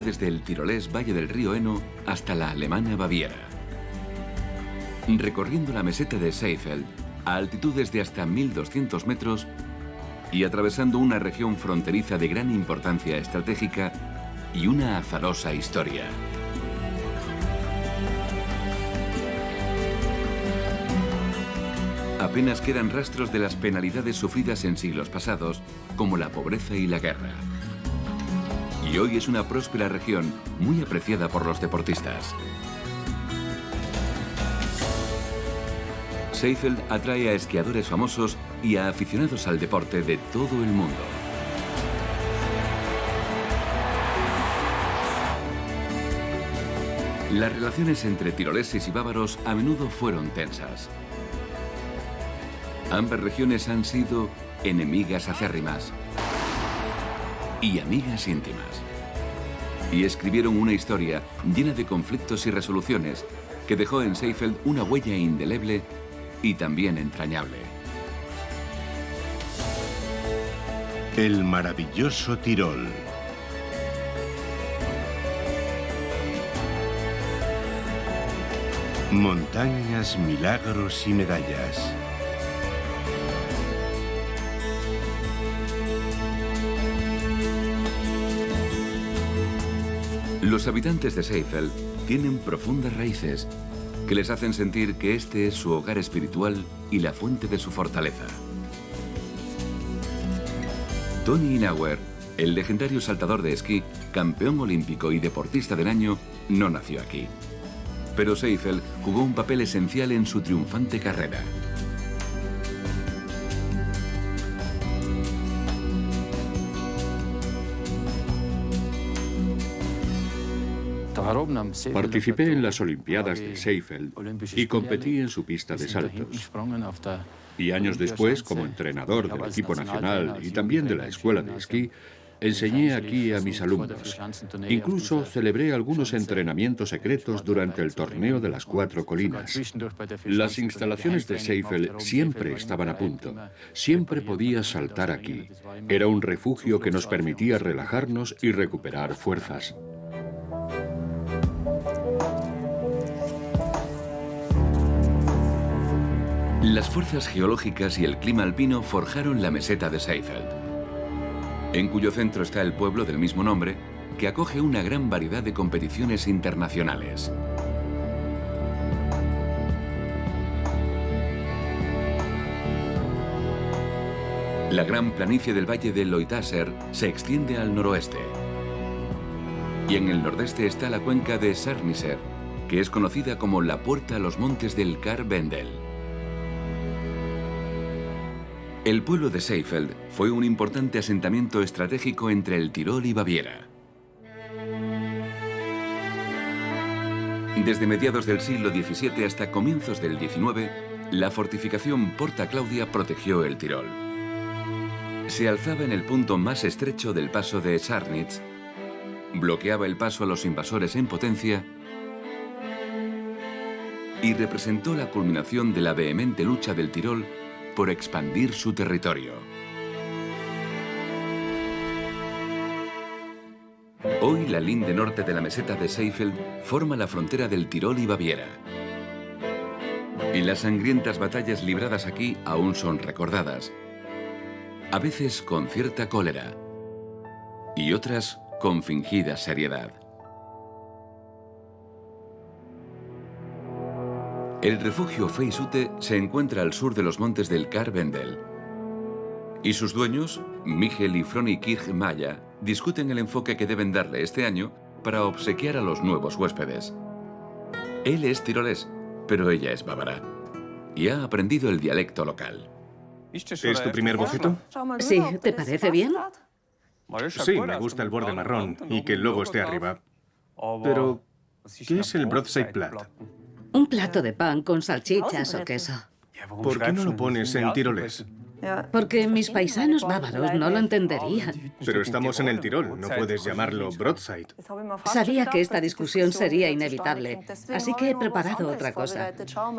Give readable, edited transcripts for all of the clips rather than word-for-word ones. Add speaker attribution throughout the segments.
Speaker 1: Desde el tirolés Valle del Río Eno hasta la alemana Baviera. Recorriendo la meseta de Seefeld a altitudes de hasta 1200 metros y atravesando una región fronteriza de gran importancia estratégica y una azarosa historia. Apenas quedan rastros de las penalidades sufridas en siglos pasados, como la pobreza y la guerra. Y hoy es una próspera región muy apreciada por los deportistas. Seefeld atrae a esquiadores famosos y a aficionados al deporte de todo el mundo. Las relaciones entre tiroleses y bávaros a menudo fueron tensas. Ambas regiones han sido enemigas acérrimas y amigas íntimas. Y escribieron una historia llena de conflictos y resoluciones que dejó en Seefeld una huella indeleble y también entrañable.
Speaker 2: El maravilloso Tirol. Montañas, milagros y medallas.
Speaker 1: Los habitantes de Seefeld tienen profundas raíces que les hacen sentir que este es su hogar espiritual y la fuente de su fortaleza. Tony Inauer, el legendario saltador de esquí, campeón olímpico y deportista del año, no nació aquí. Pero Seefeld jugó un papel esencial en su triunfante carrera.
Speaker 3: Participé en las Olimpiadas de Seefeld y competí en su pista de saltos. Y años después, como entrenador del equipo nacional y también de la escuela de esquí, enseñé aquí a mis alumnos. Incluso celebré algunos entrenamientos secretos durante el torneo de las 4 colinas. Las instalaciones de Seefeld siempre estaban a punto. Siempre podías saltar aquí. Era un refugio que nos permitía relajarnos y recuperar fuerzas.
Speaker 1: Las fuerzas geológicas y el clima alpino forjaron la meseta de Seefeld, en cuyo centro está el pueblo del mismo nombre, que acoge una gran variedad de competiciones internacionales. La gran planicie del valle de Leutasser se extiende al noroeste. Y en el nordeste está la cuenca de Sarnisser, que es conocida como la puerta a los montes del Kar-Wendel. El pueblo de Seefeld fue un importante asentamiento estratégico entre el Tirol y Baviera. Desde mediados del siglo XVII hasta comienzos del XIX, la fortificación Porta Claudia protegió el Tirol. Se alzaba en el punto más estrecho del paso de Scharnitz, bloqueaba el paso a los invasores en potencia y representó la culminación de la vehemente lucha del Tirol por expandir su territorio. Hoy la linde norte de la meseta de Seefeld forma la frontera del Tirol y Baviera. Y las sangrientas batallas libradas aquí aún son recordadas, a veces con cierta cólera y otras con fingida seriedad. El refugio Feisute se encuentra al sur de los montes del Kar-Wendel. Y sus dueños, Michel y Froni Kirchmaya, discuten el enfoque que deben darle este año para obsequiar a los nuevos huéspedes. Él es tirolés, pero ella es bávara. Y ha aprendido el dialecto local.
Speaker 2: ¿Es tu primer boceto?
Speaker 4: Sí, ¿te parece bien?
Speaker 2: Sí, me gusta el borde marrón y que el logo esté arriba. Pero, ¿qué es el Broadseiplat?
Speaker 4: Un plato de pan con salchichas o queso.
Speaker 2: ¿Por qué no lo pones en tirolés?
Speaker 4: Porque mis paisanos bávaros no lo entenderían.
Speaker 2: Pero estamos en el Tirol, no puedes llamarlo Broadside.
Speaker 4: Sabía que esta discusión sería inevitable, así que he preparado otra cosa.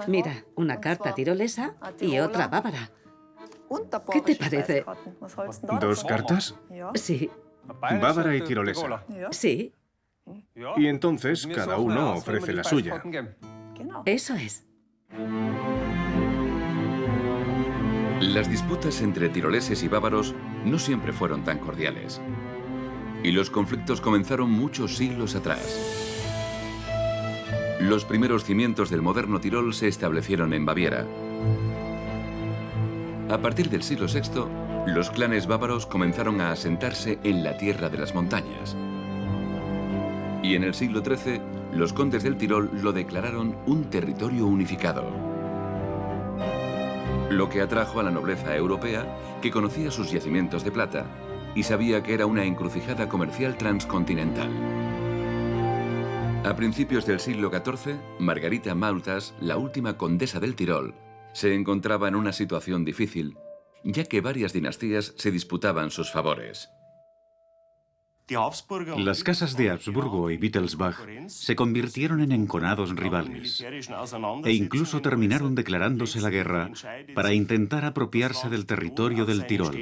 Speaker 4: Mira, una carta tirolesa y otra bávara. ¿Qué te parece?
Speaker 2: ¿Dos cartas?
Speaker 4: Sí.
Speaker 2: Bávara y tirolesa.
Speaker 4: Sí.
Speaker 2: Y entonces cada uno ofrece la suya.
Speaker 4: Eso es.
Speaker 1: Las disputas entre tiroleses y bávaros no siempre fueron tan cordiales. Y los conflictos comenzaron muchos siglos atrás. Los primeros cimientos del moderno Tirol se establecieron en Baviera. A partir del siglo VI, los clanes bávaros comenzaron a asentarse en la tierra de las montañas. Y en el siglo XIII, los condes del Tirol lo declararon un territorio unificado. Lo que atrajo a la nobleza europea, que conocía sus yacimientos de plata y sabía que era una encrucijada comercial transcontinental. A principios del siglo XIV, Margarita Maultas, la última condesa del Tirol, se encontraba en una situación difícil, ya que varias dinastías se disputaban sus favores.
Speaker 5: Las casas de Habsburgo y Wittelsbach se convirtieron en enconados rivales e incluso terminaron declarándose la guerra para intentar apropiarse del territorio del Tirol.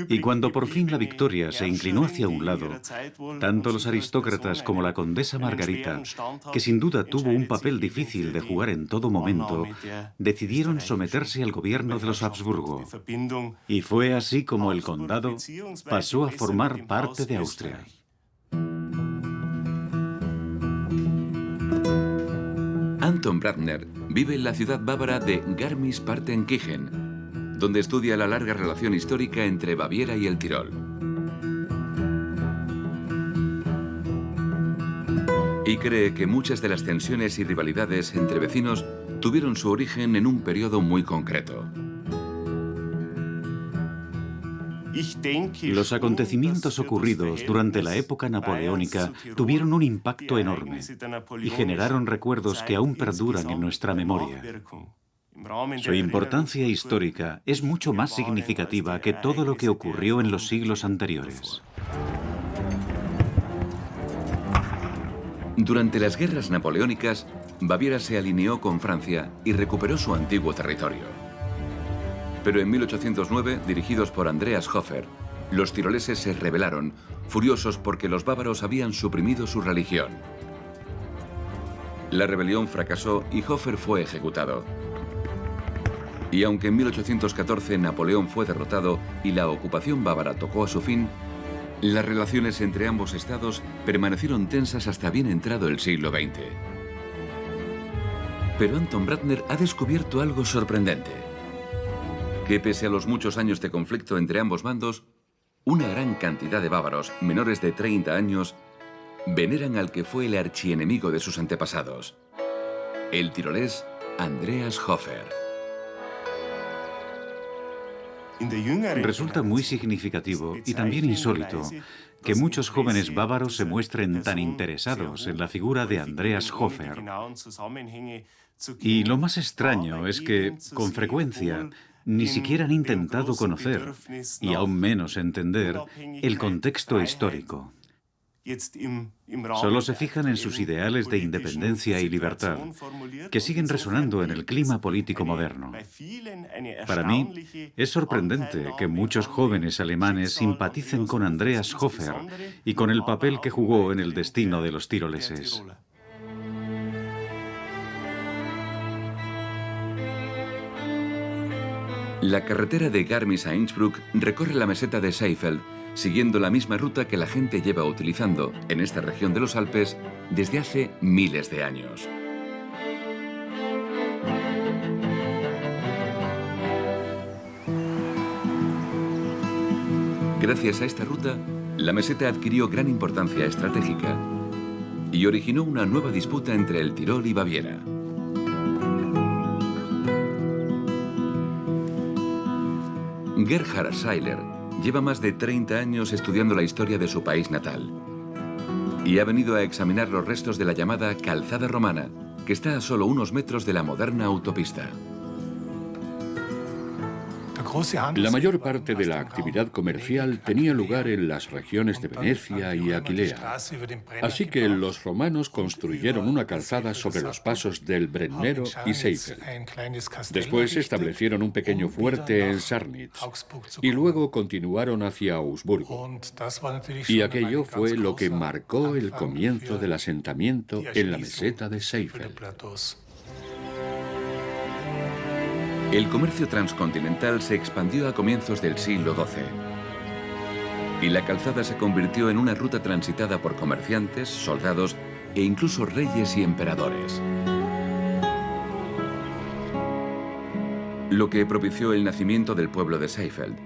Speaker 5: Y cuando por fin la victoria se inclinó hacia un lado, tanto los aristócratas como la condesa Margarita, que sin duda tuvo un papel difícil de jugar en todo momento, decidieron someterse al gobierno de los Habsburgo. Y fue así como el condado pasó a formar parte de Austria.
Speaker 1: Anton Bruckner vive en la ciudad bávara de Garmisch-Partenkirchen, donde estudia la larga relación histórica entre Baviera y el Tirol. Y cree que muchas de las tensiones y rivalidades entre vecinos tuvieron su origen en un periodo muy concreto.
Speaker 5: Los acontecimientos ocurridos durante la época napoleónica tuvieron un impacto enorme y generaron recuerdos que aún perduran en nuestra memoria. Su importancia histórica es mucho más significativa que todo lo que ocurrió en los siglos anteriores.
Speaker 1: Durante las guerras napoleónicas, Baviera se alineó con Francia y recuperó su antiguo territorio. Pero en 1809, dirigidos por Andreas Hofer, los tiroleses se rebelaron, furiosos porque los bávaros habían suprimido su religión. La rebelión fracasó y Hofer fue ejecutado. Y aunque en 1814 Napoleón fue derrotado y la ocupación bávara tocó a su fin, las relaciones entre ambos estados permanecieron tensas hasta bien entrado el siglo XX. Pero Anton Bruckner ha descubierto algo sorprendente: que pese a los muchos años de conflicto entre ambos bandos, una gran cantidad de bávaros menores de 30 años veneran al que fue el archienemigo de sus antepasados, el tirolés Andreas Hofer.
Speaker 5: Resulta muy significativo y también insólito que muchos jóvenes bávaros se muestren tan interesados en la figura de Andreas Hofer. Y lo más extraño es que, con frecuencia, ni siquiera han intentado conocer, y aún menos entender, el contexto histórico. Solo se fijan en sus ideales de independencia y libertad, que siguen resonando en el clima político moderno. Para mí, es sorprendente que muchos jóvenes alemanes simpaticen con Andreas Hofer y con el papel que jugó en el destino de los tiroleses.
Speaker 1: La carretera de Garmisch a Innsbruck recorre la meseta de Seefeld, siguiendo la misma ruta que la gente lleva utilizando en esta región de los Alpes desde hace miles de años. Gracias a esta ruta, la meseta adquirió gran importancia estratégica y originó una nueva disputa entre el Tirol y Baviera. Gerhard Seiler lleva más de 30 años estudiando la historia de su país natal y ha venido a examinar los restos de la llamada Calzada Romana, que está a solo unos metros de la moderna autopista.
Speaker 3: La mayor parte de la actividad comercial tenía lugar en las regiones de Venecia y Aquilea. Así que los romanos construyeron una calzada sobre los pasos del Brennero y Seifeld. Después establecieron un pequeño fuerte en Sarnitz y luego continuaron hacia Augsburgo. Y aquello fue lo que marcó el comienzo del asentamiento en la meseta de Seifeld.
Speaker 1: El comercio transcontinental se expandió a comienzos del siglo XII. Y la calzada se convirtió en una ruta transitada por comerciantes, soldados e incluso reyes y emperadores. Lo que propició el nacimiento del pueblo de Seifeld,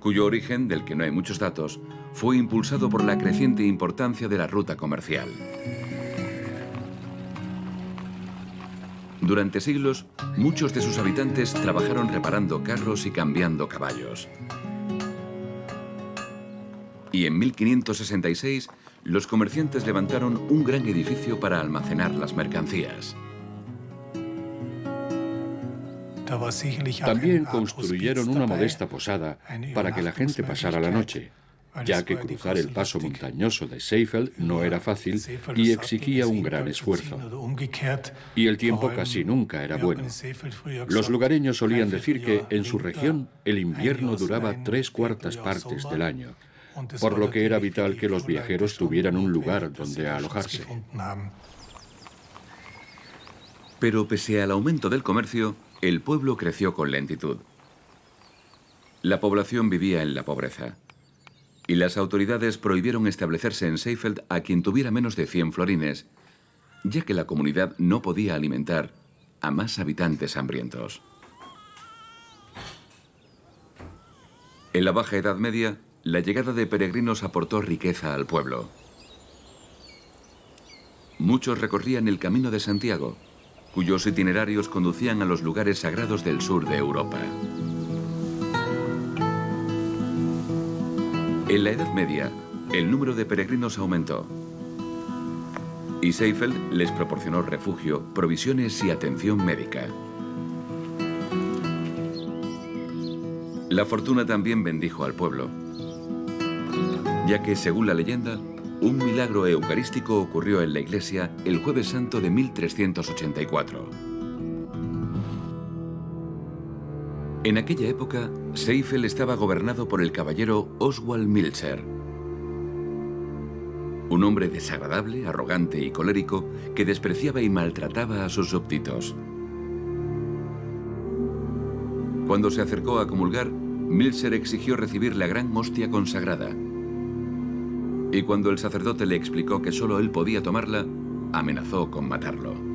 Speaker 1: cuyo origen, del que no hay muchos datos, fue impulsado por la creciente importancia de la ruta comercial. Durante siglos, muchos de sus habitantes trabajaron reparando carros y cambiando caballos. Y en 1566, los comerciantes levantaron un gran edificio para almacenar las mercancías.
Speaker 3: También construyeron una modesta posada para que la gente pasara la noche, ya que cruzar el paso montañoso de Seifeld no era fácil y exigía un gran esfuerzo. Y el tiempo casi nunca era bueno. Los lugareños solían decir que en su región el invierno duraba 3/4 partes del año, por lo que era vital que los viajeros tuvieran un lugar donde alojarse.
Speaker 1: Pero pese al aumento del comercio, el pueblo creció con lentitud. La población vivía en la pobreza. Y las autoridades prohibieron establecerse en Seifeld a quien tuviera menos de 100 florines, ya que la comunidad no podía alimentar a más habitantes hambrientos. En la Baja Edad Media, la llegada de peregrinos aportó riqueza al pueblo. Muchos recorrían el Camino de Santiago, cuyos itinerarios conducían a los lugares sagrados del sur de Europa. En la Edad Media, el número de peregrinos aumentó y Seifeld les proporcionó refugio, provisiones y atención médica. La fortuna también bendijo al pueblo, ya que, según la leyenda, un milagro eucarístico ocurrió en la iglesia el Jueves Santo de 1384. En aquella época, Seifeld estaba gobernado por el caballero Oswald Milzer, un hombre desagradable, arrogante y colérico que despreciaba y maltrataba a sus súbditos. Cuando se acercó a comulgar, Milzer exigió recibir la gran hostia consagrada. Y cuando el sacerdote le explicó que solo él podía tomarla, amenazó con matarlo.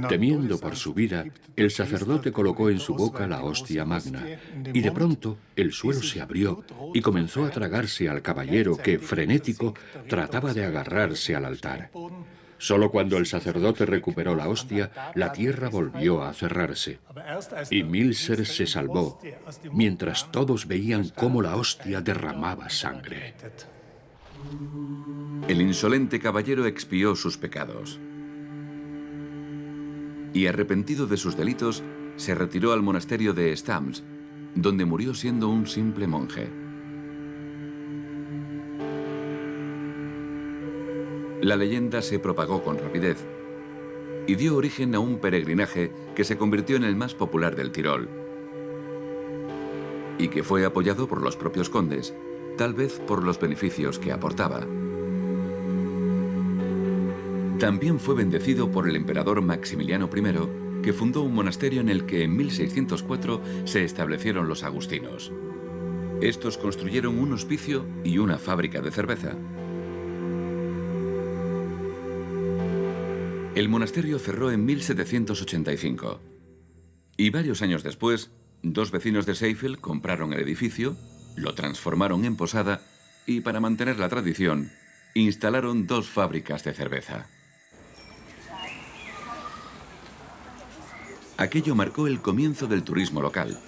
Speaker 3: Temiendo por su vida, el sacerdote colocó en su boca la hostia magna, y de pronto el suelo se abrió y comenzó a tragarse al caballero que, frenético, trataba de agarrarse al altar. Solo cuando el sacerdote recuperó la hostia, la tierra volvió a cerrarse. Y Milzer se salvó, mientras todos veían cómo la hostia derramaba sangre.
Speaker 1: El insolente caballero expió sus pecados. Y arrepentido de sus delitos, se retiró al monasterio de Stams, donde murió siendo un simple monje. La leyenda se propagó con rapidez y dio origen a un peregrinaje que se convirtió en el más popular del Tirol y que fue apoyado por los propios condes, tal vez por los beneficios que aportaba. También fue bendecido por el emperador Maximiliano I, que fundó un monasterio en el que en 1604 se establecieron los agustinos. Estos construyeron un hospicio y una fábrica de cerveza. El monasterio cerró en 1785 y varios años después, dos vecinos de Seifeld compraron el edificio, lo transformaron en posada y, para mantener la tradición, instalaron dos fábricas de cerveza. Aquello marcó el comienzo del turismo local.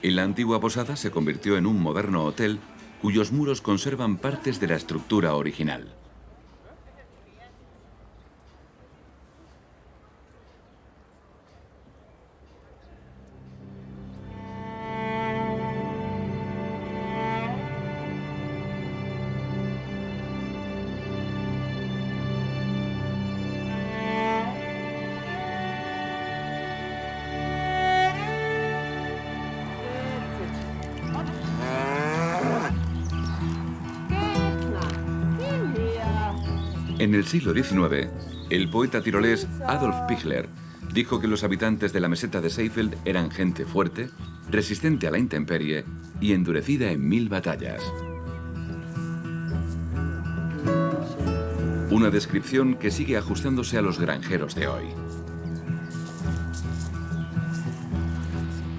Speaker 1: Y la antigua posada se convirtió en un moderno hotel cuyos muros conservan partes de la estructura original. En el siglo XIX, el poeta tirolés Adolf Pichler dijo que los habitantes de la meseta de Seefeld eran gente fuerte, resistente a la intemperie y endurecida en 1000 batallas. Una descripción que sigue ajustándose a los granjeros de hoy.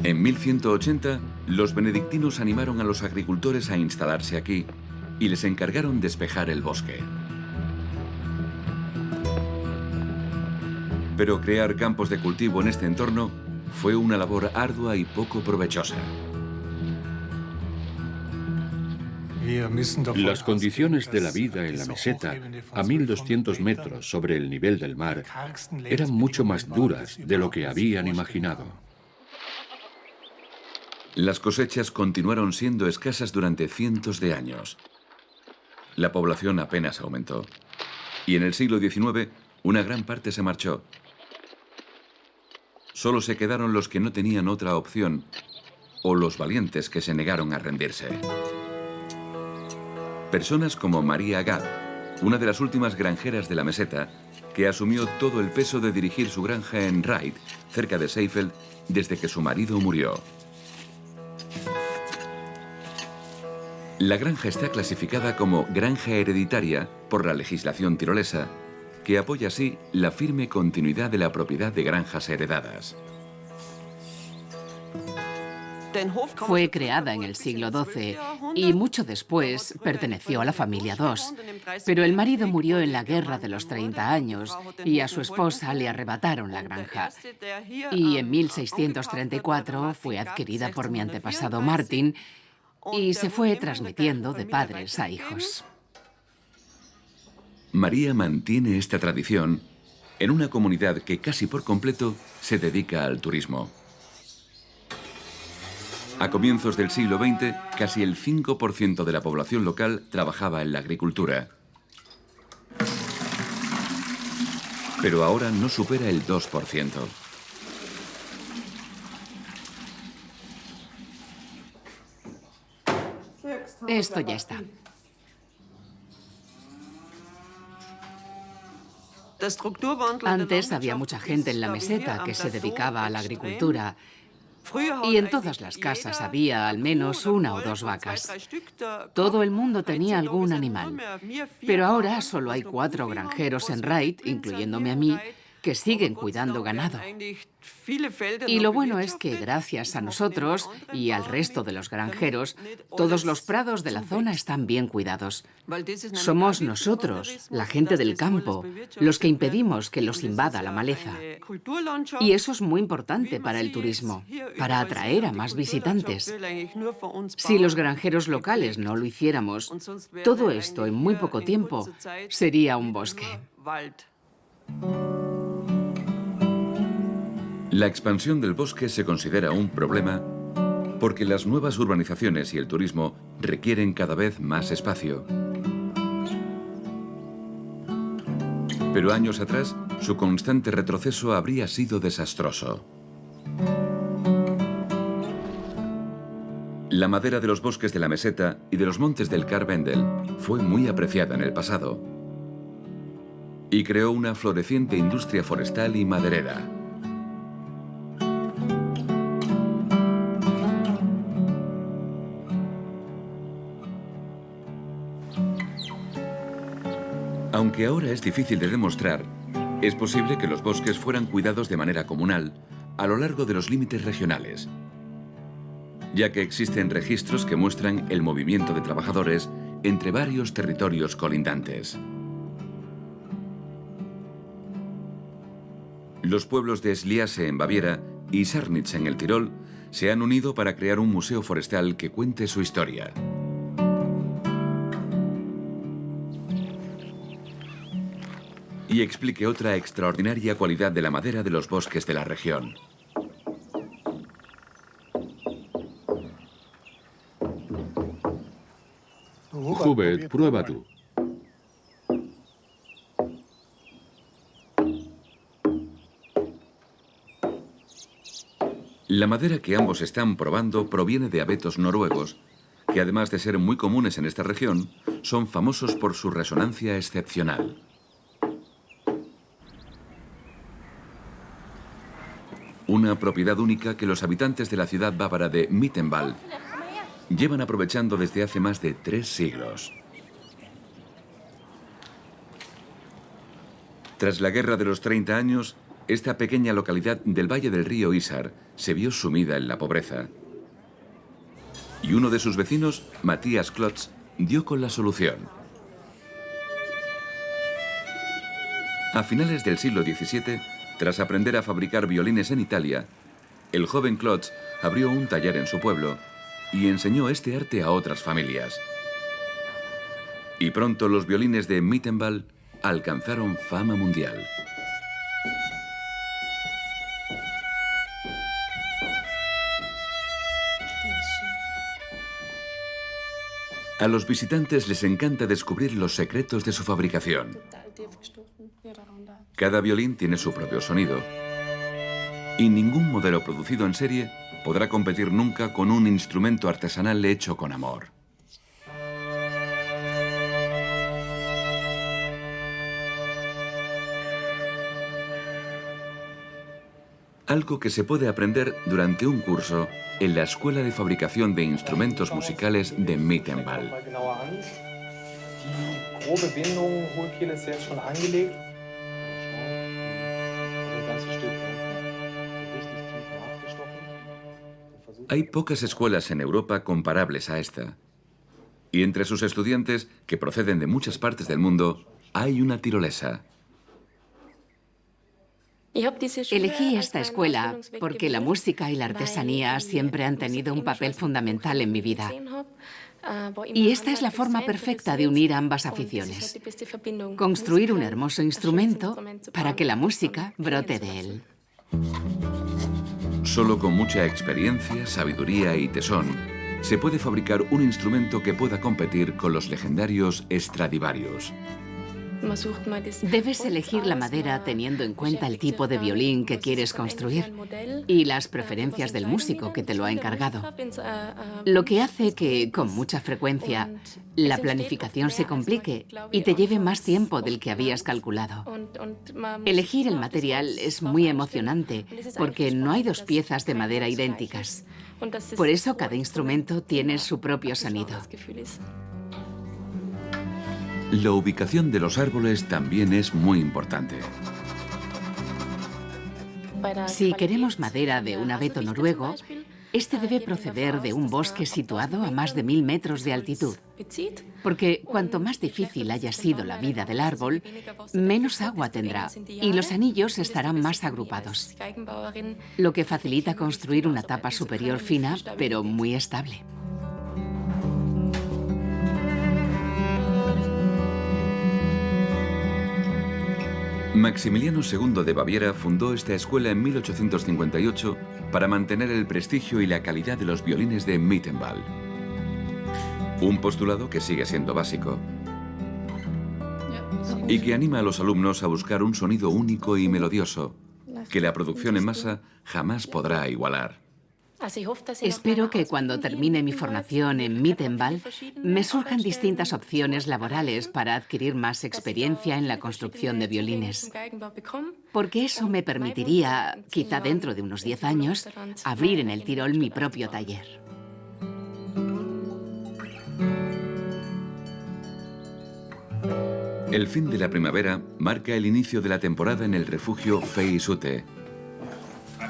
Speaker 1: En 1180, los benedictinos animaron a los agricultores a instalarse aquí y les encargaron despejar el bosque. Pero crear campos de cultivo en este entorno fue una labor ardua y poco provechosa.
Speaker 3: Las condiciones de la vida en la meseta, a 1200 metros sobre el nivel del mar, eran mucho más duras de lo que habían imaginado.
Speaker 1: Las cosechas continuaron siendo escasas durante cientos de años. La población apenas aumentó. Y en el siglo XIX, una gran parte se marchó. Solo se quedaron los que no tenían otra opción o los valientes que se negaron a rendirse. Personas como María Gad, una de las últimas granjeras de la meseta, que asumió todo el peso de dirigir su granja en Reit, cerca de Seefeld, desde que su marido murió. La granja está clasificada como granja hereditaria por la legislación tirolesa, que apoya así la firme continuidad de la propiedad de granjas heredadas.
Speaker 6: Fue creada en el siglo XII y mucho después perteneció a la familia II. Pero el marido murió en la Guerra de los 30 años y a su esposa le arrebataron la granja. Y en 1634 fue adquirida por mi antepasado Martin y se fue transmitiendo de padres a hijos.
Speaker 1: María mantiene esta tradición en una comunidad que casi por completo se dedica al turismo. A comienzos del siglo XX, casi el 5% de la población local trabajaba en la agricultura. Pero ahora no supera el 2%.
Speaker 6: Esto ya está. Antes había mucha gente en la meseta que se dedicaba a la agricultura y en todas las casas había al menos 1 o 2 vacas. Todo el mundo tenía algún animal, pero ahora solo hay 4 granjeros en Reit, incluyéndome a mí, que siguen cuidando ganado. Y lo bueno es que gracias a nosotros y al resto de los granjeros, todos los prados de la zona están bien cuidados. Somos nosotros, la gente del campo, los que impedimos que los invada la maleza. Y eso es muy importante para el turismo, para atraer a más visitantes. Si los granjeros locales no lo hiciéramos, todo esto en muy poco tiempo sería un bosque.
Speaker 1: La expansión del bosque se considera un problema porque las nuevas urbanizaciones y el turismo requieren cada vez más espacio. Pero años atrás, su constante retroceso habría sido desastroso. La madera de los bosques de la meseta y de los montes del Karwendel fue muy apreciada en el pasado y creó una floreciente industria forestal y maderera. Aunque ahora es difícil de demostrar, es posible que los bosques fueran cuidados de manera comunal a lo largo de los límites regionales, ya que existen registros que muestran el movimiento de trabajadores entre varios territorios colindantes. Los pueblos de Schliase en Baviera y Sarnitz en el Tirol se han unido para crear un museo forestal que cuente su historia. Y explique otra extraordinaria cualidad de la madera de los bosques de la región.
Speaker 3: Hubert, prueba tú.
Speaker 1: La madera que ambos están probando proviene de abetos noruegos, que además de ser muy comunes en esta región, son famosos por su resonancia excepcional. Una propiedad única que los habitantes de la ciudad bávara de Mittenwald llevan aprovechando desde hace más de 3 siglos. Tras la Guerra de los 30 años, esta pequeña localidad del valle del río Isar se vio sumida en la pobreza. Y uno de sus vecinos, Matthias Klotz, dio con la solución. A finales del siglo XVII, tras aprender a fabricar violines en Italia, el joven Klotz abrió un taller en su pueblo y enseñó este arte a otras familias. Y pronto los violines de Mittenwald alcanzaron fama mundial. A los visitantes les encanta descubrir los secretos de su fabricación. Cada violín tiene su propio sonido y ningún modelo producido en serie podrá competir nunca con un instrumento artesanal hecho con amor. Algo que se puede aprender durante un curso en la Escuela de Fabricación de Instrumentos Musicales de Mittenwald. Hay pocas escuelas en Europa comparables a esta. Y entre sus estudiantes, que proceden de muchas partes del mundo, hay una tirolesa.
Speaker 6: Elegí esta escuela porque la música y la artesanía siempre han tenido un papel fundamental en mi vida. Y esta es la forma perfecta de unir ambas aficiones. Construir un hermoso instrumento para que la música brote de él.
Speaker 1: Solo con mucha experiencia, sabiduría y tesón, se puede fabricar un instrumento que pueda competir con los legendarios Stradivarius.
Speaker 6: Debes elegir la madera teniendo en cuenta el tipo de violín que quieres construir y las preferencias del músico que te lo ha encargado. Lo que hace que, con mucha frecuencia, la planificación se complique y te lleve más tiempo del que habías calculado. Elegir el material es muy emocionante porque no hay dos piezas de madera idénticas. Por eso cada instrumento tiene su propio sonido.
Speaker 1: La ubicación de los árboles también es muy importante.
Speaker 6: Si queremos madera de un abeto noruego, este debe proceder de un bosque situado a más de 1000 metros de altitud. Porque cuanto más difícil haya sido la vida del árbol, menos agua tendrá y los anillos estarán más agrupados, lo que facilita construir una tapa superior fina, pero muy estable.
Speaker 1: Maximiliano II de Baviera fundó esta escuela en 1858 para mantener el prestigio y la calidad de los violines de Mittenwald. Un postulado que sigue siendo básico y que anima a los alumnos a buscar un sonido único y melodioso que la producción en masa jamás podrá igualar.
Speaker 6: Espero que cuando termine mi formación en Mittenwald me surjan distintas opciones laborales para adquirir más experiencia en la construcción de violines. Porque eso me permitiría, quizá dentro de unos 10 años, abrir en el Tirol mi propio taller.
Speaker 1: El fin de la primavera marca el inicio de la temporada en el refugio Feisutte.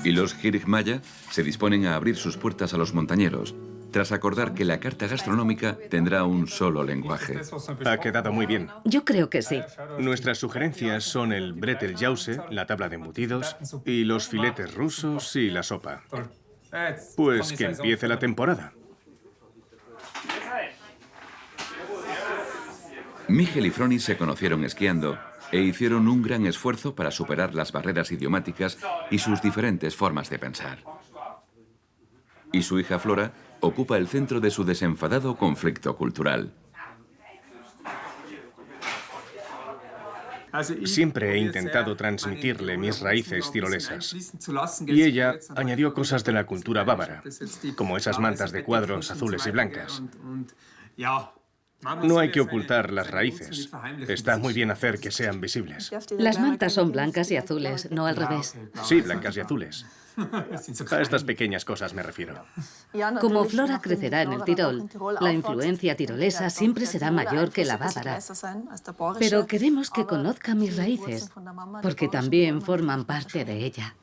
Speaker 1: Y los Kirchmaya se disponen a abrir sus puertas a los montañeros, tras acordar que la carta gastronómica tendrá un solo lenguaje.
Speaker 2: Ha quedado muy bien.
Speaker 4: Yo creo que sí.
Speaker 2: Nuestras sugerencias son el Breteljause, la tabla de embutidos, y los filetes rusos y la sopa. Pues que empiece la temporada.
Speaker 1: Michel y Froni se conocieron esquiando e hicieron un gran esfuerzo para superar las barreras idiomáticas y sus diferentes formas de pensar. Y su hija Flora ocupa el centro de su desenfadado conflicto cultural.
Speaker 2: Siempre he intentado transmitirle mis raíces tirolesas. Y ella añadió cosas de la cultura bávara, como esas mantas de cuadros azules y blancas. No hay que ocultar las raíces. Está muy bien hacer que sean visibles.
Speaker 4: Las mantas son blancas y azules, no al revés.
Speaker 2: Sí, blancas y azules. A estas pequeñas cosas me refiero.
Speaker 4: Como Flora crecerá en el Tirol, la influencia tirolesa siempre será mayor que la bávara. Pero queremos que conozca mis raíces, porque también forman parte de ella.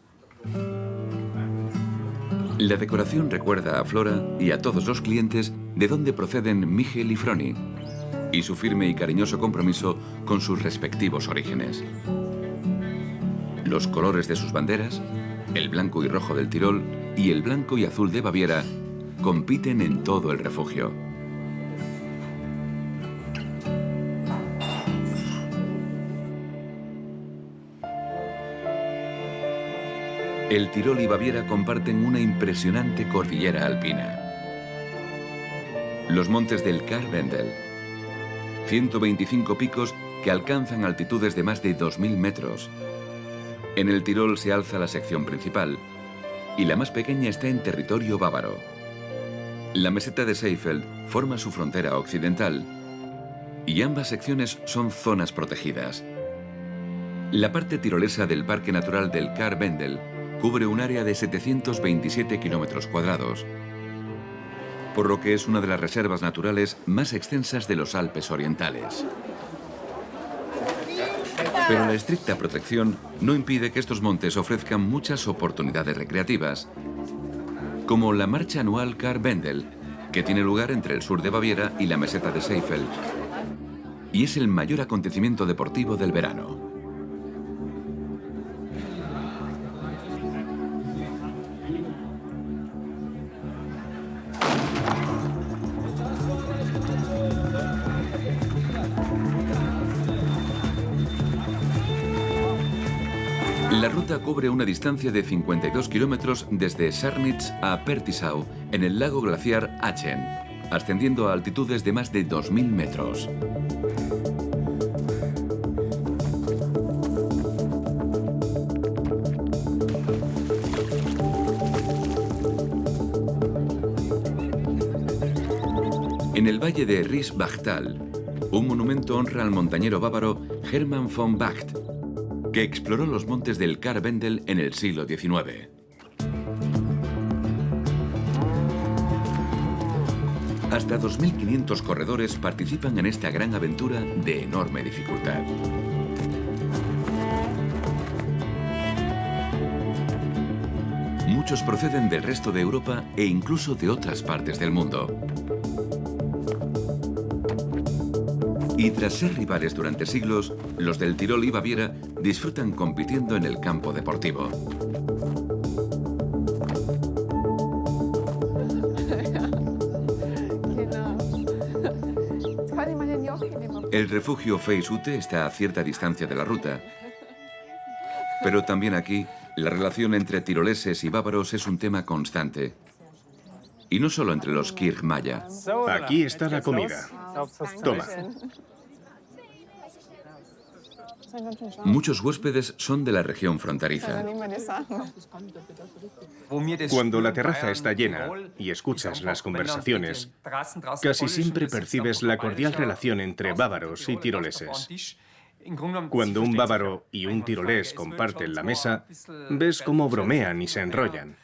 Speaker 1: La decoración recuerda a Flora y a todos los clientes de dónde proceden Michel y Froni y su firme y cariñoso compromiso con sus respectivos orígenes. Los colores de sus banderas, el blanco y rojo del Tirol y el blanco y azul de Baviera, compiten en todo el refugio. El Tirol y Baviera comparten una impresionante cordillera alpina. Los montes del Karwendel, 125 picos que alcanzan altitudes de más de 2000 metros. En el Tirol se alza la sección principal y la más pequeña está en territorio bávaro. La meseta de Seefeld forma su frontera occidental y ambas secciones son zonas protegidas. La parte tirolesa del Parque Natural del Karwendel cubre un área de 727 kilómetros cuadrados, por lo que es una de las reservas naturales más extensas de los Alpes orientales. Pero la estricta protección no impide que estos montes ofrezcan muchas oportunidades recreativas, como la marcha anual Karwendel, que tiene lugar entre el sur de Baviera y la meseta de Seefeld, y es el mayor acontecimiento deportivo del verano. La ruta cubre una distancia de 52 kilómetros desde Sarnitz a Pertisau, en el lago glaciar Achen, ascendiendo a altitudes de más de 2000 metros. En el valle de Riesbachtal, un monumento honra al montañero bávaro Hermann von Bacht, que exploró los montes del Karwendel en el siglo XIX. Hasta 2.500 corredores participan en esta gran aventura de enorme dificultad. Muchos proceden del resto de Europa e incluso de otras partes del mundo. Y tras ser rivales durante siglos, los del Tirol y Baviera disfrutan compitiendo en el campo deportivo. El refugio Feisute está a cierta distancia de la ruta, pero también aquí la relación entre tiroleses y bávaros es un tema constante. Y no solo entre los Kirchmaya.
Speaker 2: Aquí está la comida. Toma.
Speaker 1: Muchos huéspedes son de la región fronteriza.
Speaker 2: Cuando la terraza está llena y escuchas las conversaciones, casi siempre percibes la cordial relación entre bávaros y tiroleses. Cuando un bávaro y un tirolés comparten la mesa, ves cómo bromean y se enrollan.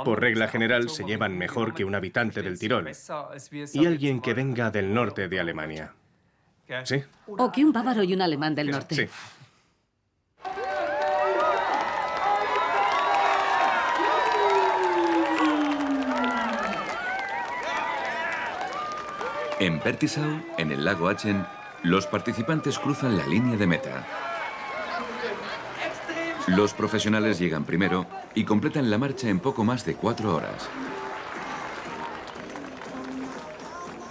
Speaker 2: Por regla general se llevan mejor que un habitante del Tirol y alguien que venga del norte de Alemania. ¿Sí?
Speaker 4: O que un bávaro y un alemán del norte.
Speaker 2: Sí.
Speaker 1: En Pertisau, en el lago Achen, los participantes cruzan la línea de meta. Los profesionales llegan primero y completan la marcha en poco más de 4 horas.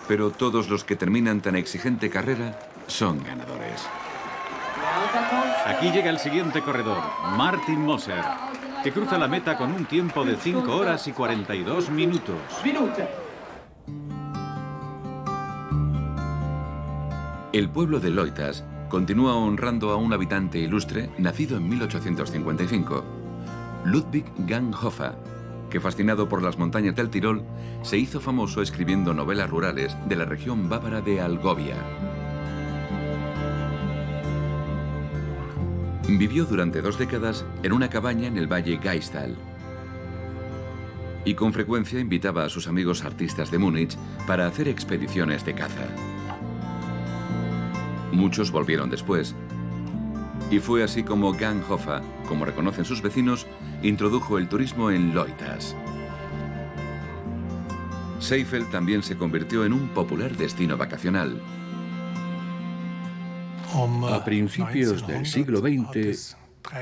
Speaker 1: Pero todos los que terminan tan exigente carrera son ganadores.
Speaker 5: Aquí llega el siguiente corredor, Martin Moser, que cruza la meta con un tiempo de 5 horas y 42 minutos.
Speaker 1: El pueblo de Loitas continúa honrando a un habitante ilustre nacido en 1855, Ludwig Ganghofer, que, fascinado por las montañas del Tirol, se hizo famoso escribiendo novelas rurales de la región bávara de Algovia. Vivió durante 2 décadas en una cabaña en el valle Gaistal y con frecuencia invitaba a sus amigos artistas de Múnich para hacer expediciones de caza. Muchos volvieron después, y fue así como Ganhofa, como reconocen sus vecinos, introdujo el turismo en Loitas. Seefeld también se convirtió en un popular destino vacacional.
Speaker 3: A principios del siglo XX,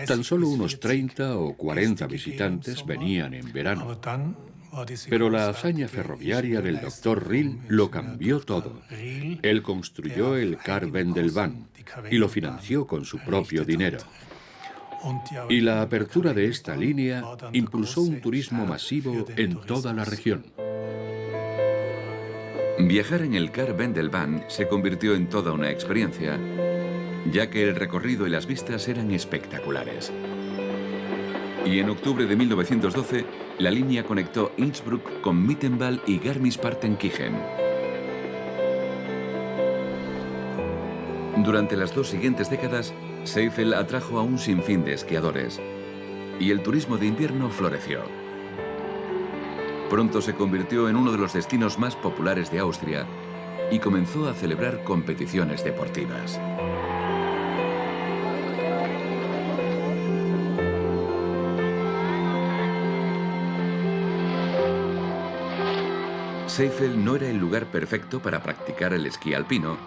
Speaker 3: tan solo unos 30 o 40 visitantes venían en verano. Pero la hazaña ferroviaria del Dr. Rill lo cambió todo. Él construyó el Kar-Wendelbahn y lo financió con su propio dinero. Y la apertura de esta línea impulsó un turismo masivo en toda la región.
Speaker 1: Viajar en el Kar-Wendelbahn se convirtió en toda una experiencia, ya que el recorrido y las vistas eran espectaculares. Y en octubre de 1912, la línea conectó Innsbruck con Mittenwald y Garmisch-Partenkirchen. Durante las 2 siguientes décadas, Seefeld atrajo a un sinfín de esquiadores, y el turismo de invierno floreció. Pronto se convirtió en uno de los destinos más populares de Austria y comenzó a celebrar competiciones deportivas. Seefeld no era el lugar perfecto para practicar el esquí alpino,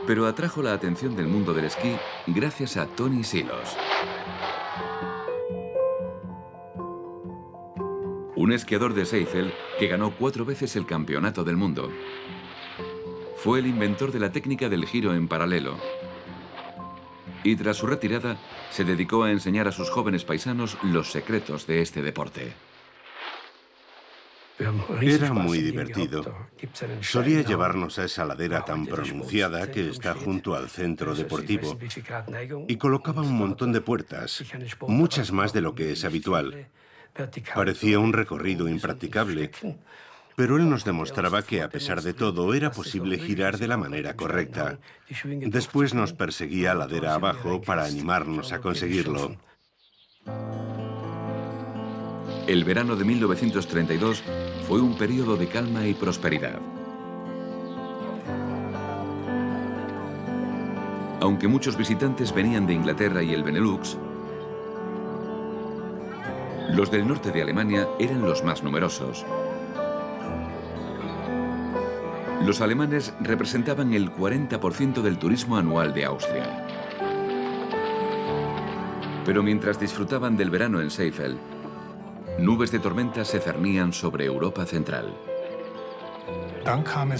Speaker 1: pero atrajo la atención del mundo del esquí gracias a Toni Silos, un esquiador de Seefeld que ganó 4 veces el campeonato del mundo. Fue el inventor de la técnica del giro en paralelo y tras su retirada se dedicó a enseñar a sus jóvenes paisanos los secretos de este deporte.
Speaker 7: Era muy divertido. Solía llevarnos a esa ladera tan pronunciada que está junto al centro deportivo y colocaba un montón de puertas, muchas más de lo que es habitual. Parecía un recorrido impracticable, pero él nos demostraba que a pesar de todo era posible girar de la manera correcta. Después nos perseguía ladera abajo para animarnos a conseguirlo.
Speaker 1: El verano de 1932 fue un periodo de calma y prosperidad. Aunque muchos visitantes venían de Inglaterra y el Benelux, los del norte de Alemania eran los más numerosos. Los alemanes representaban el 40% del turismo anual de Austria. Pero mientras disfrutaban del verano en Seefeld, nubes de tormenta se cernían sobre Europa Central.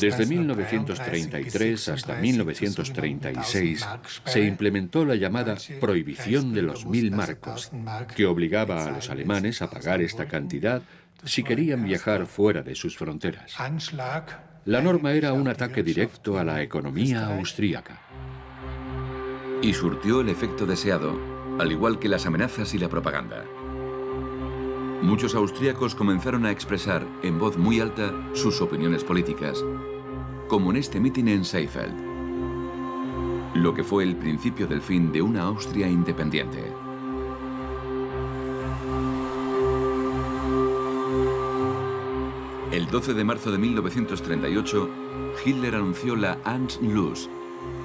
Speaker 3: Desde 1933 hasta 1936 se implementó la llamada Prohibición de los 1000 marcos, que obligaba a los alemanes a pagar esta cantidad si querían viajar fuera de sus fronteras. La norma era un ataque directo a la economía austríaca.
Speaker 1: Y surtió el efecto deseado, al igual que las amenazas y la propaganda. Muchos austríacos comenzaron a expresar en voz muy alta sus opiniones políticas, como en este mitin en Seefeld, lo que fue el principio del fin de una Austria independiente. El 12 de marzo de 1938, Hitler anunció la Anschluss,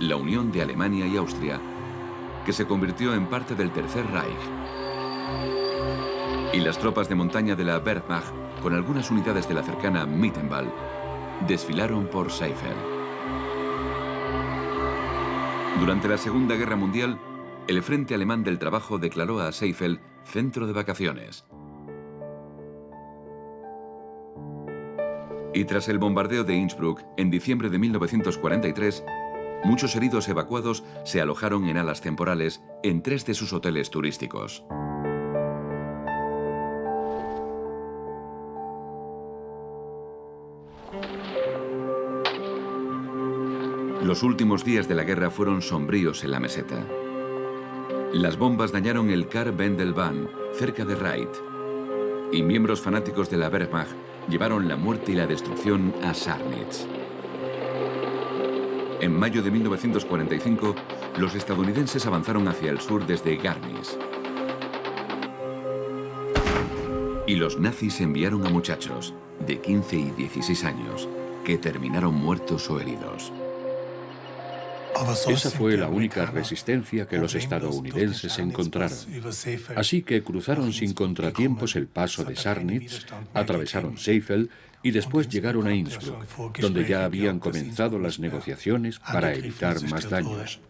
Speaker 1: la unión de Alemania y Austria, que se convirtió en parte del Tercer Reich. Y las tropas de montaña de la Wehrmacht, con algunas unidades de la cercana Mittenwald, desfilaron por Seefeld. Durante la Segunda Guerra Mundial, el Frente Alemán del Trabajo declaró a Seefeld centro de vacaciones. Y tras el bombardeo de Innsbruck en diciembre de 1943, muchos heridos evacuados se alojaron en alas temporales en 3 de sus hoteles turísticos. Los últimos días de la guerra fueron sombríos en la meseta. Las bombas dañaron el Kar-Wendelbahn, cerca de Reit, y miembros fanáticos de la Wehrmacht llevaron la muerte y la destrucción a Sarnitz. En mayo de 1945, los estadounidenses avanzaron hacia el sur desde Garmisch. Y los nazis enviaron a muchachos de 15 y 16 años que terminaron muertos o heridos.
Speaker 3: Esa fue la única resistencia que los estadounidenses encontraron. Así que cruzaron sin contratiempos el paso de Sarnitz, atravesaron Seefeld y después llegaron a Innsbruck, donde ya habían comenzado las negociaciones para evitar más daños.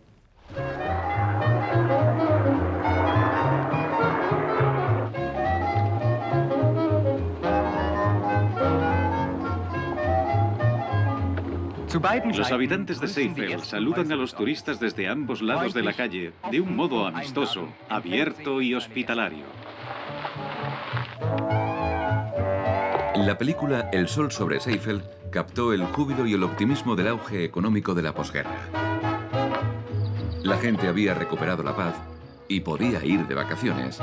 Speaker 5: Los habitantes de Seefeld saludan a los turistas desde ambos lados de la calle de un modo amistoso, abierto y hospitalario.
Speaker 1: La película El sol sobre Seefeld captó el júbilo y el optimismo del auge económico de la posguerra. La gente había recuperado la paz y podía ir de vacaciones.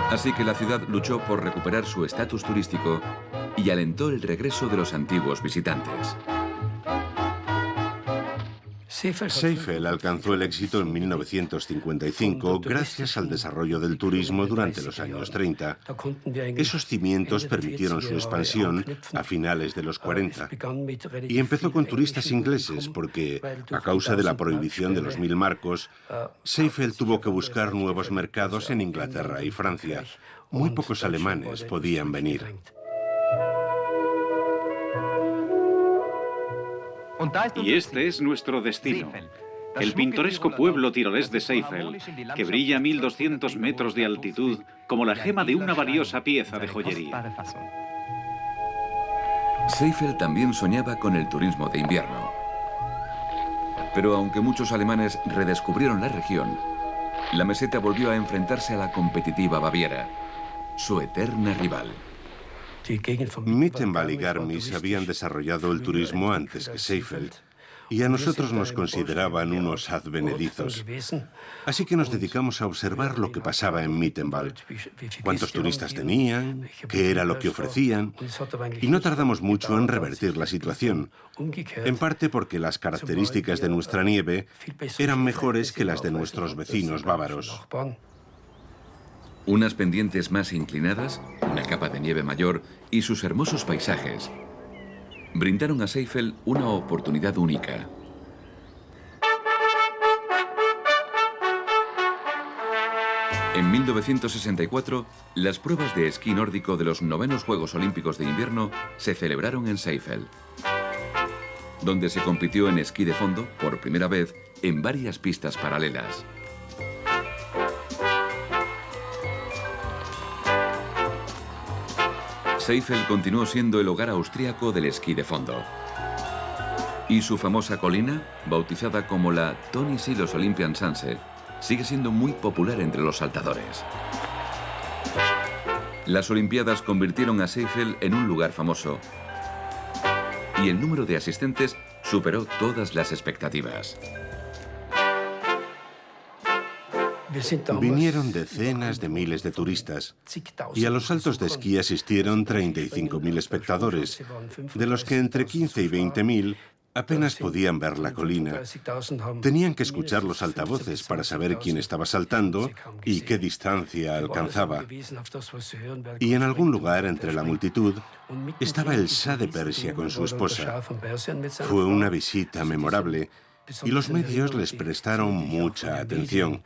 Speaker 1: Así que la ciudad luchó por recuperar su estatus turístico y alentó el regreso de los antiguos visitantes.
Speaker 7: Seefeld alcanzó el éxito en 1955 gracias al desarrollo del turismo durante los años 30. Esos cimientos permitieron su expansión a finales de los 40. Y empezó con turistas ingleses porque, a causa de la prohibición de los 1000 marcos, Seefeld tuvo que buscar nuevos mercados en Inglaterra y Francia. Muy pocos alemanes podían venir.
Speaker 5: Y este es nuestro destino, el pintoresco pueblo tirolés de Seefeld, que brilla a 1200 metros de altitud como la gema de una valiosa pieza de joyería.
Speaker 1: Seefeld también soñaba con el turismo de invierno. Pero aunque muchos alemanes redescubrieron la región, la meseta volvió a enfrentarse a la competitiva Baviera, su eterna rival.
Speaker 7: Mittenwald y Garmisch habían desarrollado el turismo antes que Seefeld, y a nosotros nos consideraban unos advenedizos. Así que nos dedicamos a observar lo que pasaba en Mittenwald, cuántos turistas tenían, qué era lo que ofrecían, y no tardamos mucho en revertir la situación, en parte porque las características de nuestra nieve eran mejores que las de nuestros vecinos bávaros.
Speaker 1: Unas pendientes más inclinadas, una capa de nieve mayor y sus hermosos paisajes brindaron a Seefeld una oportunidad única. En 1964, las pruebas de esquí nórdico de los 9º Juegos Olímpicos de Invierno se celebraron en Seefeld, donde se compitió en esquí de fondo por primera vez en varias pistas paralelas. Seefeld continuó siendo el hogar austríaco del esquí de fondo. Y su famosa colina, bautizada como la Toni Silos Olympian Schanze, sigue siendo muy popular entre los saltadores. Las Olimpiadas convirtieron a Seefeld en un lugar famoso y el número de asistentes superó todas las expectativas.
Speaker 7: Vinieron decenas de miles de turistas y a los saltos de esquí asistieron 35.000 espectadores, de los que entre 15 y 20.000 apenas podían ver la colina. Tenían que escuchar los altavoces para saber quién estaba saltando y qué distancia alcanzaba. Y en algún lugar entre la multitud estaba el Shah de Persia con su esposa. Fue una visita memorable y los medios les prestaron mucha atención.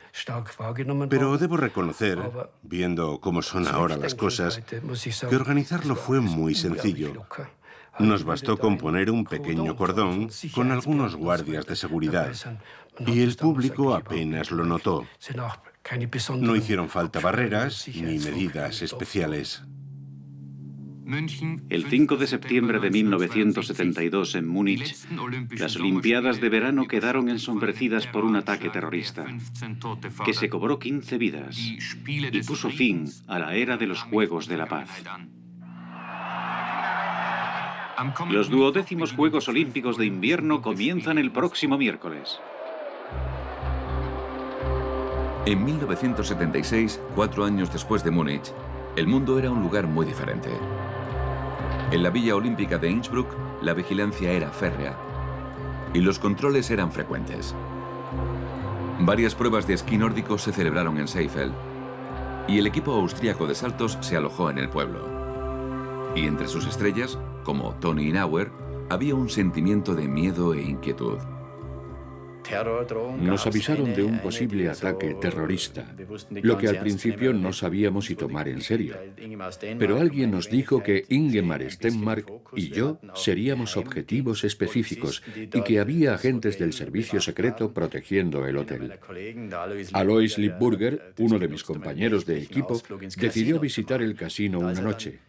Speaker 7: Pero debo reconocer, viendo cómo son ahora las cosas, que organizarlo fue muy sencillo. Nos bastó con poner un pequeño cordón con algunos guardias de seguridad, y el público apenas lo notó. No hicieron falta barreras ni medidas especiales.
Speaker 5: El 5 de septiembre de 1972 en Múnich, las Olimpiadas de verano quedaron ensombrecidas por un ataque terrorista, que se cobró 15 vidas y puso fin a la era de los Juegos de la Paz. Los 12º Juegos Olímpicos de Invierno comienzan el próximo miércoles.
Speaker 1: En 1976, 4 años después de Múnich, El mundo era un lugar muy diferente. En la Villa Olímpica de Innsbruck, la vigilancia era férrea y los controles eran frecuentes. Varias pruebas de esquí nórdico se celebraron en Seefeld y el equipo austríaco de saltos se alojó en el pueblo. Y entre sus estrellas, como Toni Inauer, había un sentimiento de miedo e inquietud.
Speaker 3: Nos avisaron de un posible ataque terrorista, lo que al principio no sabíamos si tomar en serio. Pero alguien nos dijo que Ingemar Stenmark y yo seríamos objetivos específicos y que había agentes del servicio secreto protegiendo el hotel. Alois Lippburger, uno de mis compañeros de equipo, decidió visitar el casino una noche.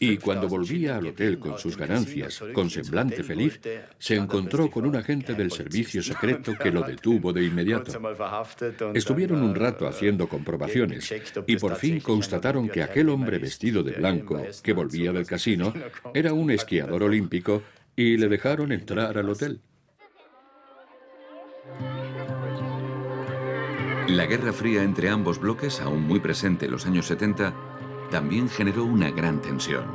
Speaker 3: Y cuando volvía al hotel con sus ganancias, con semblante feliz, se encontró con un agente del servicio secreto que lo detuvo de inmediato. Estuvieron un rato haciendo comprobaciones y por fin constataron que aquel hombre vestido de blanco que volvía del casino era un esquiador olímpico y le dejaron entrar al hotel.
Speaker 1: La Guerra Fría entre ambos bloques, aún muy presente en los años 70, también generó una gran tensión.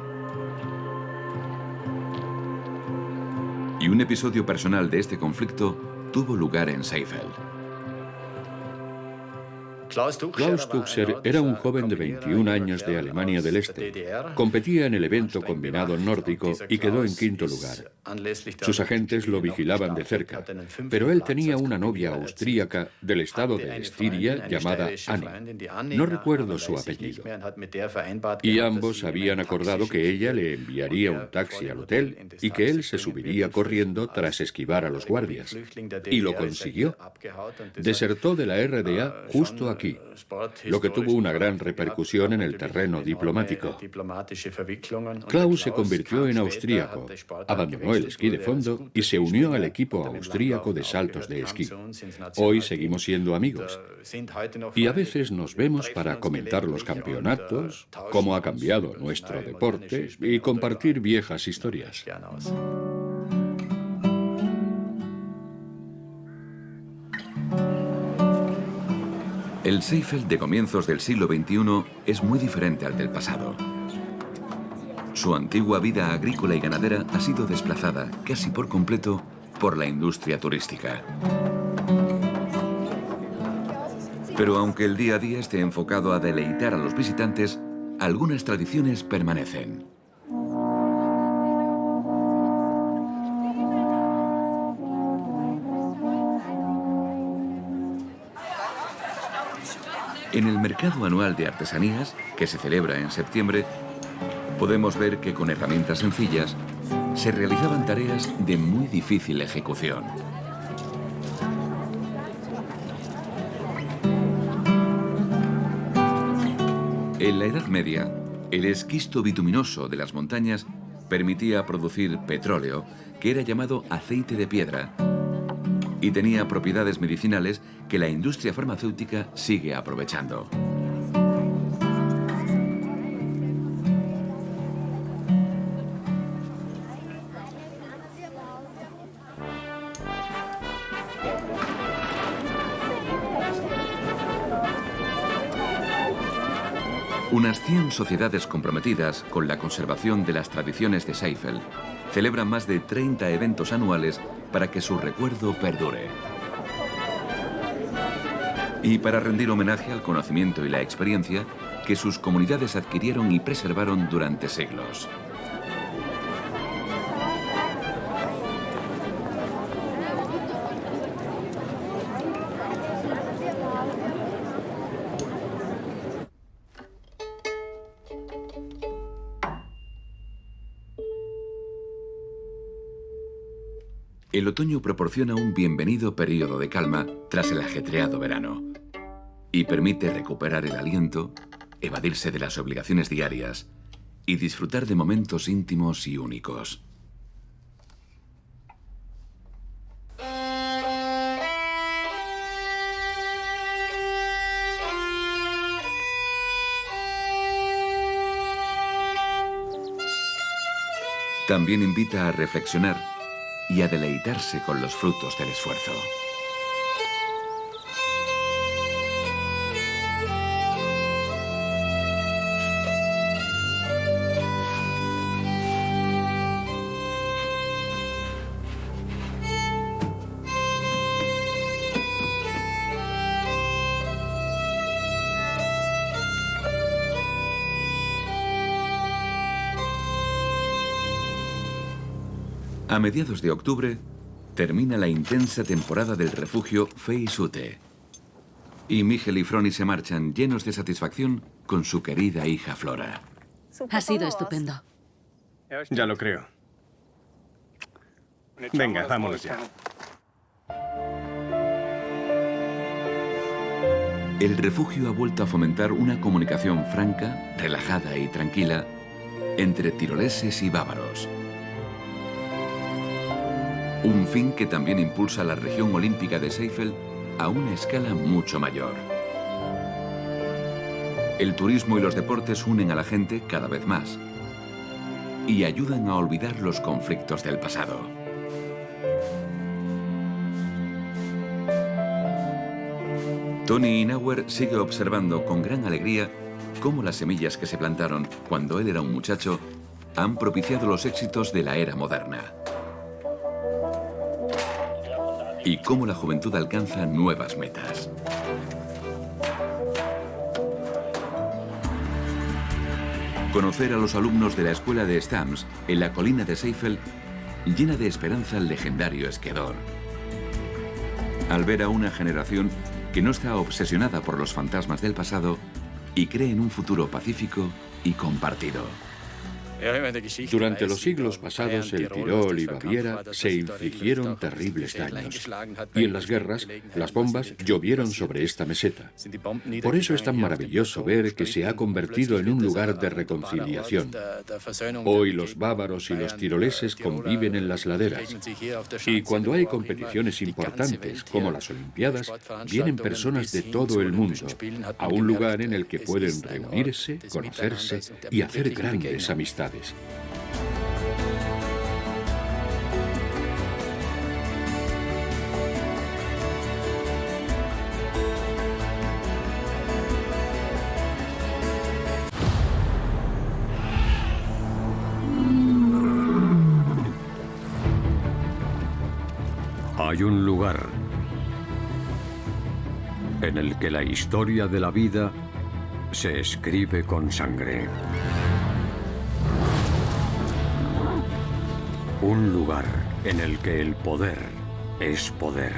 Speaker 1: Y un episodio personal de este conflicto tuvo lugar en Seefeld.
Speaker 3: Klaus Tuxer era un joven de 21 años de Alemania del Este. Competía en el evento combinado nórdico y quedó en quinto lugar. Sus agentes lo vigilaban de cerca, pero él tenía una novia austríaca del estado de Estiria llamada Annie. No recuerdo su apellido. Y ambos habían acordado que ella le enviaría un taxi al hotel y que él se subiría corriendo tras esquivar a los guardias. Y lo consiguió. Desertó de la RDA justo aquí, lo que tuvo una gran repercusión en el terreno diplomático. Klaus se convirtió en austríaco, abandonó el esquí de fondo y se unió al equipo austríaco de saltos de esquí. Hoy seguimos siendo amigos y a veces nos vemos para comentar los campeonatos, cómo ha cambiado nuestro deporte y compartir viejas historias.
Speaker 1: El Seefeld de comienzos del siglo XXI es muy diferente al del pasado. Su antigua vida agrícola y ganadera ha sido desplazada casi por completo por la industria turística. Pero aunque el día a día esté enfocado a deleitar a los visitantes, algunas tradiciones permanecen. En el mercado anual de artesanías, que se celebra en septiembre, podemos ver que con herramientas sencillas se realizaban tareas de muy difícil ejecución. En la Edad Media, el esquisto bituminoso de las montañas permitía producir petróleo, que era llamado aceite de piedra, y tenía propiedades medicinales que la industria farmacéutica sigue aprovechando. Unas 100 sociedades comprometidas con la conservación de las tradiciones de Seefeld celebran más de 30 eventos anuales para que su recuerdo perdure. Y para rendir homenaje al conocimiento y la experiencia que sus comunidades adquirieron y preservaron durante siglos. El otoño proporciona un bienvenido periodo de calma tras el ajetreado verano y permite recuperar el aliento, evadirse de las obligaciones diarias y disfrutar de momentos íntimos y únicos. También invita a reflexionar y a deleitarse con los frutos del esfuerzo. A mediados de octubre, termina la intensa temporada del refugio Feisute. Y Miguel y Froni se marchan llenos de satisfacción con su querida hija Flora.
Speaker 4: Ha sido estupendo.
Speaker 2: Ya lo creo. Venga, vámonos ya.
Speaker 1: El refugio ha vuelto a fomentar una comunicación franca, relajada y tranquila entre tiroleses y bávaros. Un fin que también impulsa a la región olímpica de Seefeld a una escala mucho mayor. El turismo y los deportes unen a la gente cada vez más y ayudan a olvidar los conflictos del pasado. Tony Inauer sigue observando con gran alegría cómo las semillas que se plantaron cuando él era un muchacho han propiciado los éxitos de la era moderna. Y cómo la juventud alcanza nuevas metas. Conocer a los alumnos de la escuela de Stams en la colina de Seefeld llena de esperanza al legendario esquiador. Al ver a una generación que no está obsesionada por los fantasmas del pasado y cree en un futuro pacífico y compartido.
Speaker 3: Durante los siglos pasados, el Tirol y Baviera se infligieron terribles daños. Y en las guerras, las bombas llovieron sobre esta meseta. Por eso es tan maravilloso ver que se ha convertido en un lugar de reconciliación. Hoy los bávaros y los tiroleses conviven en las laderas. Y cuando hay competiciones importantes, como las Olimpiadas, vienen personas de todo el mundo a un lugar en el que pueden reunirse, conocerse y hacer grandes amistades.
Speaker 8: Hay un lugar en el que la historia de la vida se escribe con sangre. Un lugar en el que el poder es poder.